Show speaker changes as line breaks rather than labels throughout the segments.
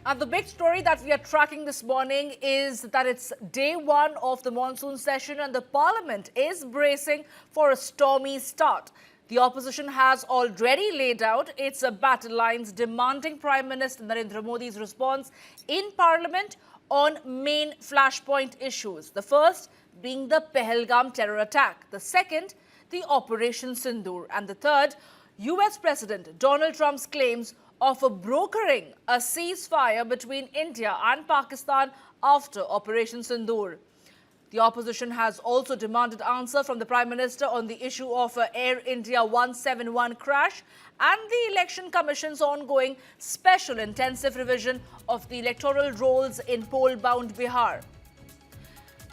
And the big story that we are tracking this morning is that it's day one of the monsoon session and the parliament is bracing for a stormy start. The opposition has already laid out its battle lines demanding Prime Minister Narendra Modi's response in parliament on main flashpoint issues. The first being the Pahalgam terror attack. The second, the Operation Sindoor. And the third, US President Donald Trump's claims of brokering a ceasefire between India and Pakistan after Operation Sindoor. The opposition has also demanded answer from the Prime Minister on the issue of Air India 171 crash and the Election Commission's ongoing special intensive revision of the electoral rolls in poll-bound Bihar.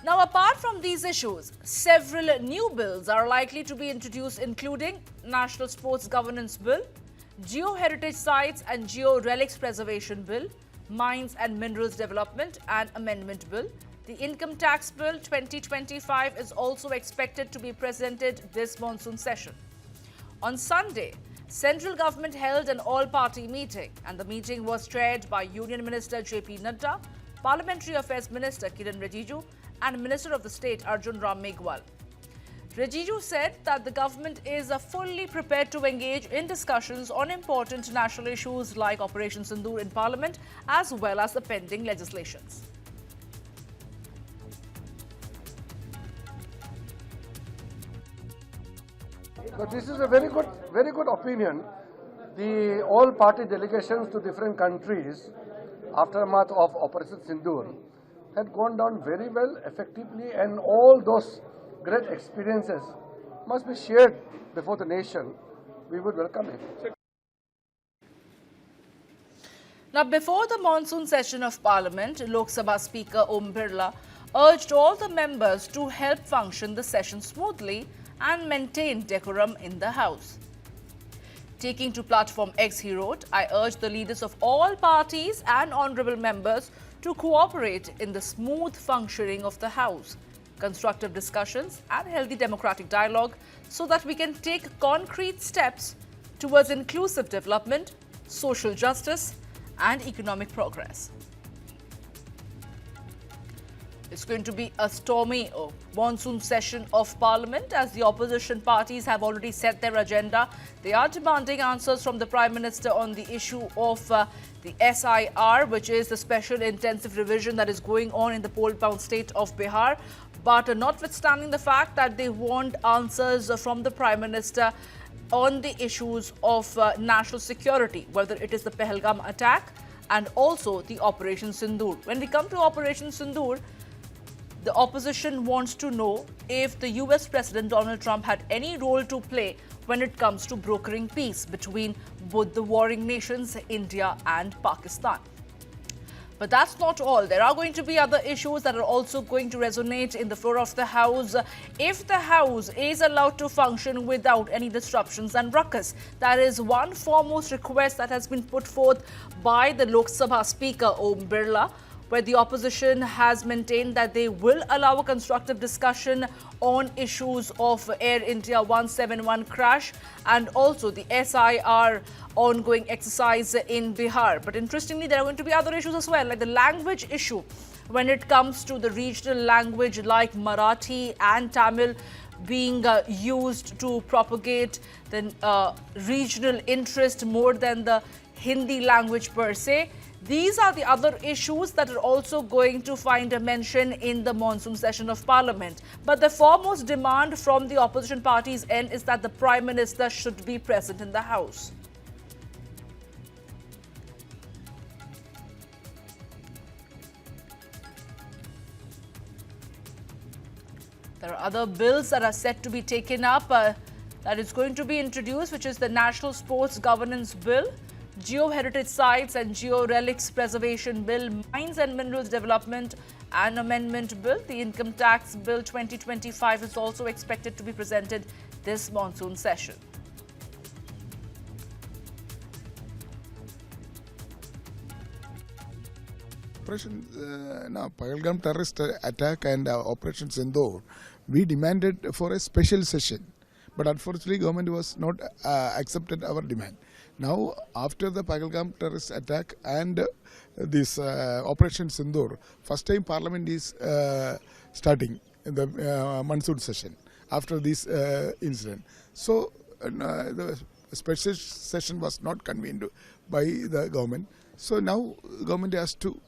Now, apart from these issues, several new bills are likely to be introduced, including National Sports Governance Bill, Geoheritage Sites and Geo-relics Preservation Bill, Mines and Minerals Development and Amendment Bill. The Income Tax Bill 2025 is also expected to be presented this monsoon session. On Sunday, central government held an all-party meeting, and the meeting was chaired by Union Minister J.P. Nadda, Parliamentary Affairs Minister Kiren Rijiju and Minister of the State Arjun Ram Meghwal. Rijiju said that the government is fully prepared to engage in discussions on important national issues like Operation Sindoor in Parliament as well as the pending legislations.
But this is a very good opinion. The all party delegations to different countries, aftermath of Operation Sindoor, had gone down very well, effectively, and all those great experiences must be shared before the nation. We would welcome it.
Now, before the monsoon session of Parliament, Lok Sabha Speaker Om Birla urged all the members to help function the session smoothly and maintain decorum in the House. Taking to Platform X, he wrote, "I urge the leaders of all parties and honourable members to cooperate in the smooth functioning of the House, constructive discussions and healthy democratic dialogue so that we can take concrete steps towards inclusive development, social justice and economic progress." It's going to be a stormy monsoon session of Parliament as the opposition parties have already set their agenda. They are demanding answers from the Prime Minister on the issue of the SIR, which is the special intensive revision that is going on in the poll-bound state of Bihar. But notwithstanding the fact that they want answers from the Prime Minister on the issues of national security, whether it is the Pahalgam attack and also the Operation Sindoor. When we come to Operation Sindoor, the opposition wants to know if the US President Donald Trump had any role to play when it comes to brokering peace between both the warring nations, India and Pakistan. But that's not all. There are going to be other issues that are also going to resonate in the floor of the House if the House is allowed to function without any disruptions and ruckus. That is one foremost request that has been put forth by the Lok Sabha Speaker Om Birla, where the opposition has maintained that they will allow a constructive discussion on issues of Air India 171 crash and also the SIR ongoing exercise in Bihar. But interestingly, there are going to be other issues as well, like the language issue when it comes to the regional language like Marathi and Tamil being used to propagate the regional interest more than the Hindi language per se. These are the other issues that are also going to find a mention in the monsoon session of Parliament. But the foremost demand from the opposition parties' end is that the Prime Minister should be present in the House. There are other bills that are set to be taken up that is going to be introduced, which is the National Sports Governance Bill, Geoheritage Sites and Geo-relics Preservation Bill, Mines and Minerals Development and Amendment Bill. The Income Tax Bill 2025 is also expected to be presented this monsoon session.
Pahalgam terrorist attack and Operation Sindoor, we demanded for a special session. But unfortunately, government was not accepted our demand. Now, after the Pahalgam terrorist attack and this Operation Sindoor, first time Parliament is starting in the Monsoon Session after this incident. So, the special session was not convened by the government. So now government has to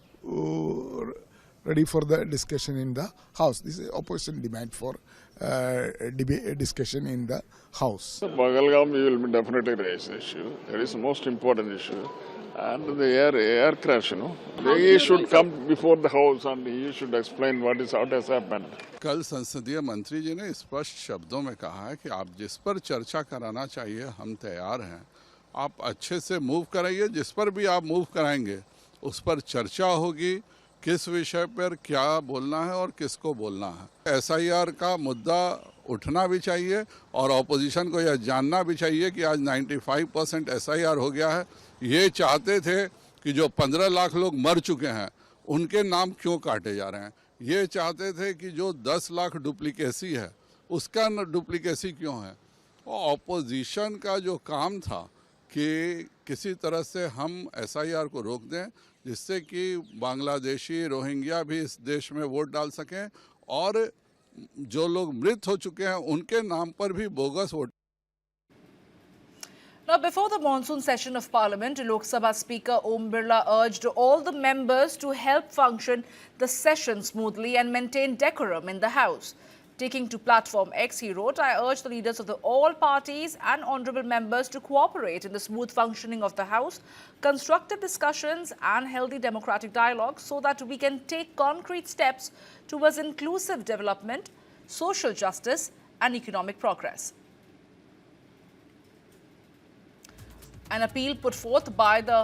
ready for the discussion in the House. This is opposition demand for discussion in the House.
Pahalgam, we will definitely raise the issue. That is the most important issue. And the air crash, he should come before the House and he should explain what has happened.
कल संसदीय मंत्री जी ने स्पष्ट शब्दों में कहा है कि आप जिस पर चर्चा कराना चाहिए हम तैयार हैं। आप अच्छे से मूव कराइए, जिस पर भी आप मूव कराएंगे उस पर चर्चा होगी, किस विषय पर क्या बोलना है और किसको बोलना है। एसआईआर का मुद्दा उठना भी चाहिए और ऑपोजिशन को यह जानना भी चाहिए कि आज 95% एसआईआर हो गया है। ये चाहते थे कि जो 15 लाख लोग मर चुके हैं उनके नाम क्यों काटे जा रहे हैं। ये चाहते थे कि जो 10 लाख डुप्लीकेसी है उसका डुप्लीकेसी क्यों है। और ऑपोजिशन का जो काम था कि किसी तरह से हम एसआईआर को रोक दें जिससे कि बांग्लादेशी रोहिंग्या भी इस देश में वोट डाल सकें और जो लोग मृत हो चुके हैं उनके नाम पर भी bogus vote.
Now, before the monsoon session of Parliament, Lok Sabha Speaker Om Birla urged all the members to help function the session smoothly and maintain decorum in the House. Taking to platform X, he wrote, "I urge the leaders of all parties and honourable members to cooperate in the smooth functioning of the House, constructive discussions and healthy democratic dialogue so that we can take concrete steps towards inclusive development, social justice and economic progress." An appeal put forth by the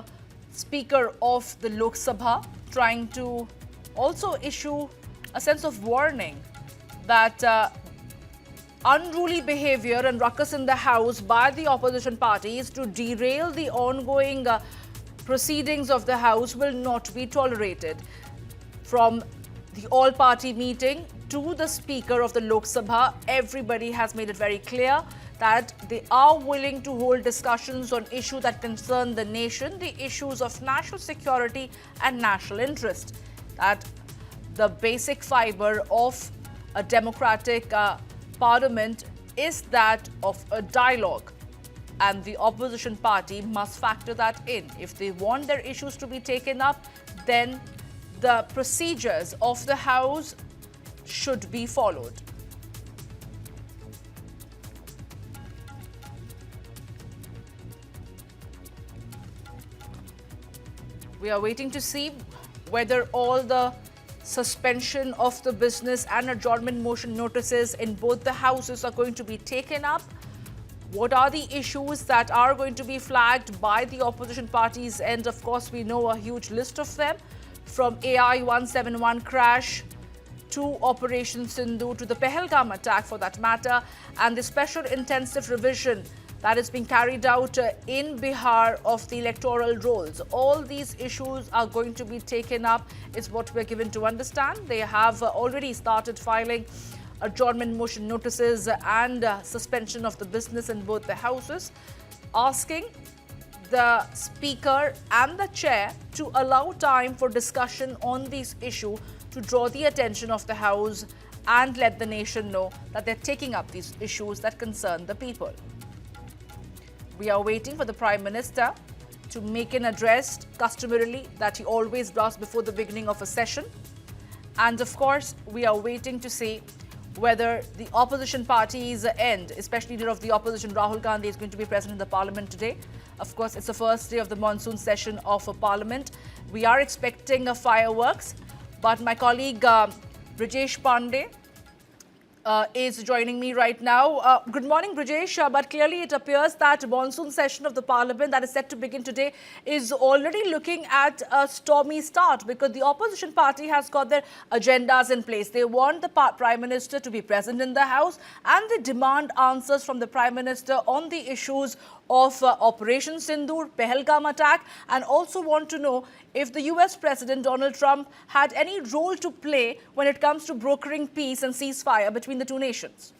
Speaker of the Lok Sabha, trying to also issue a sense of warning that unruly behavior and ruckus in the House by the opposition parties to derail the ongoing proceedings of the House will not be tolerated. From the all-party meeting to the Speaker of the Lok Sabha, everybody has made it very clear that they are willing to hold discussions on issues that concern the nation, the issues of national security and national interest. That the basic fiber of a democratic parliament is that of a dialogue, and the opposition party must factor that in. If they want their issues to be taken up, then the procedures of the House should be followed. We are waiting to see whether all the suspension of the business and adjournment motion notices in both the houses are going to be taken up. What are the issues that are going to be flagged by the opposition parties? And of course, we know a huge list of them, from AI 171 crash to Operation Sindoor to the Pahalgam attack for that matter, and the special intensive revision that is being carried out in Bihar of the electoral rolls. All these issues are going to be taken up, is what we're given to understand. They have already started filing adjournment motion notices and suspension of the business in both the houses, asking the Speaker and the Chair to allow time for discussion on this issue to draw the attention of the House and let the nation know that they're taking up these issues that concern the people. We are waiting for the Prime Minister to make an address, customarily, that he always does before the beginning of a session. And of course, we are waiting to see whether the opposition parties end, especially leader of the opposition, Rahul Gandhi, is going to be present in the Parliament today. Of course, it's the first day of the monsoon session of a Parliament. We are expecting fireworks, but my colleague Brijesh Pandey is joining me right now. Good morning, Brijesh. But clearly it appears that the monsoon session of the Parliament that is set to begin today is already looking at a stormy start, because the opposition party has got their agendas in place. They want the Prime Minister to be present in the House, and they demand answers from the Prime Minister on the issues of Operation Sindoor, Pahalgam attack, and also want to know if the US President Donald Trump had any role to play when it comes to brokering peace and ceasefire between the two nations.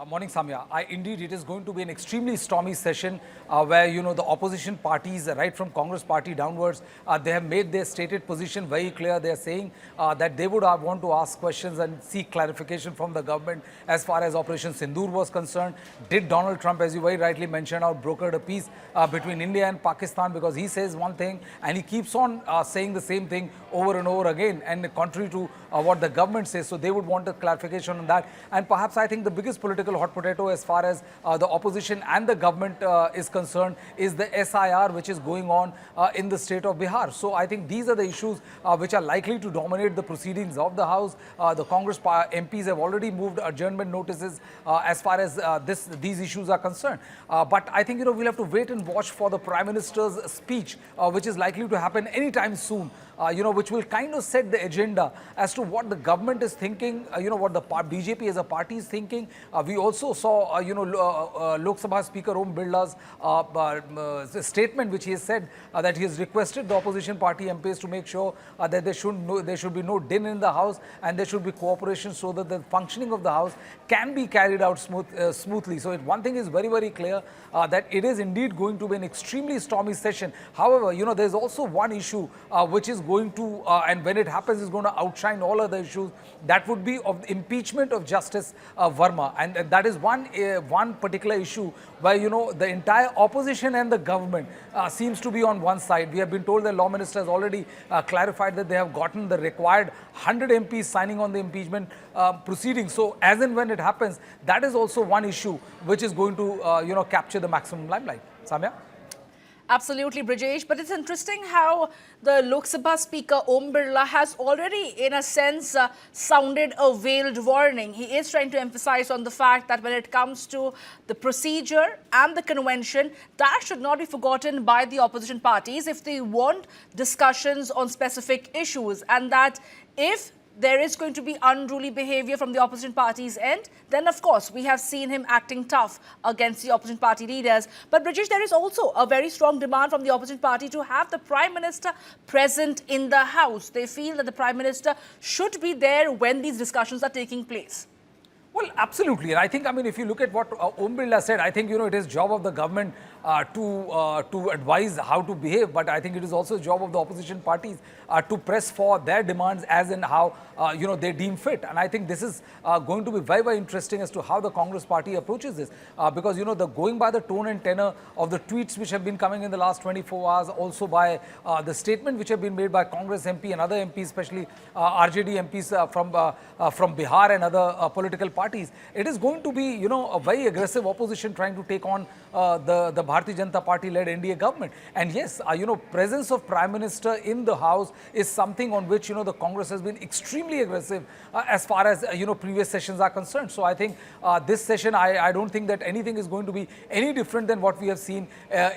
Morning, Samya. Indeed, it is going to be an extremely stormy session where, the opposition parties, right from Congress party downwards, they have made their stated position very clear. They are saying that they would want to ask questions and seek clarification from the government as far as Operation Sindoor was concerned. Did Donald Trump, as you very rightly mentioned, brokered a peace between India and Pakistan, because he says one thing and he keeps on saying the same thing over and over again, and contrary to what the government says. So they would want a clarification on that. And perhaps I think the biggest political hot potato as far as the opposition and the government is concerned is the SIR which is going on in the state of Bihar. So I think these are the issues which are likely to dominate the proceedings of the House. The Congress MPs have already moved adjournment notices as far as these issues are concerned. But I think we'll have to wait and watch for the Prime Minister's speech which is likely to happen anytime soon. Which will kind of set the agenda as to what the government is thinking, what the BJP as a party is thinking. We also saw, Lok Sabha Speaker Om Birla's statement, which he has said that he has requested the opposition party MPs to make sure that there should be no din in the House and there should be cooperation so that the functioning of the House can be carried out smoothly. So one thing is very, very clear that it is indeed going to be an extremely stormy session. However, there's also one issue which is going to, and when it happens, is going to outshine all other issues. That would be of the impeachment of Justice Verma, and that is one particular issue where the entire opposition and the government seems to be on one side. We have been told the Law Minister has already clarified that they have gotten the required 100 MPs signing on the impeachment proceedings. So as and when it happens, that is also one issue which is going to capture the maximum limelight. Samya?
Absolutely, Brijesh. But it's interesting how the Lok Sabha Speaker Om Birla has already, in a sense, sounded a veiled warning. He is trying to emphasize on the fact that when it comes to the procedure and the convention, that should not be forgotten by the opposition parties if they want discussions on specific issues, and that if there is going to be unruly behavior from the opposition party's end, then of course we have seen him acting tough against the opposition party leaders. But British, there is also a very strong demand from the opposition party to have the Prime Minister present in the House. They feel that the Prime Minister should be there when these discussions are taking place.
Well, absolutely. And I think, if you look at what Om Birla said, I think, it is job of the government to advise how to behave. But I think it is also a job of the opposition parties to press for their demands as in how, they deem fit. And I think this is going to be very, very interesting as to how the Congress party approaches this. Because, going by the tone and tenor of the tweets which have been coming in the last 24 hours, also by the statement which have been made by Congress MP and other MPs, especially RJD MPs from Bihar and other political parties, it is going to be, a very aggressive opposition trying to take on the Bharatiya Janata Party-led NDA government. And yes, presence of Prime Minister in the House is something on which, the Congress has been extremely aggressive as far as, previous sessions are concerned. So I think this session, I don't think that anything is going to be any different than what we have seen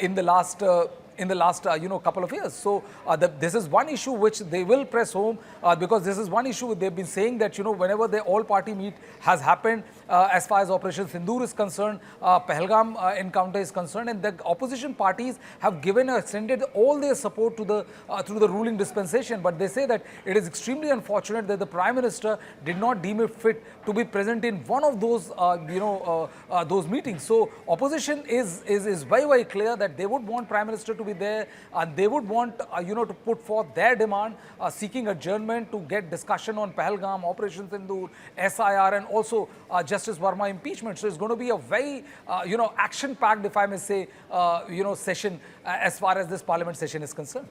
in the last couple of years. So this is one issue which they will press home because this is one issue they've been saying that, whenever the all-party meet has happened as far as Operation Sindoor is concerned, Pahalgam encounter is concerned, and the opposition parties have extended all their support to the through the ruling dispensation. But they say that it is extremely unfortunate that the Prime Minister did not deem it fit to be present in one of those meetings. So opposition is very, very clear that they would want Prime Minister to be there, and they would want to put forth their demand seeking adjournment to get discussion on Pahalgam, Operation Sindoor, SIR, and also Justice Verma impeachment. So it's going to be a very action-packed, if I may say, session as far as this Parliament session is concerned.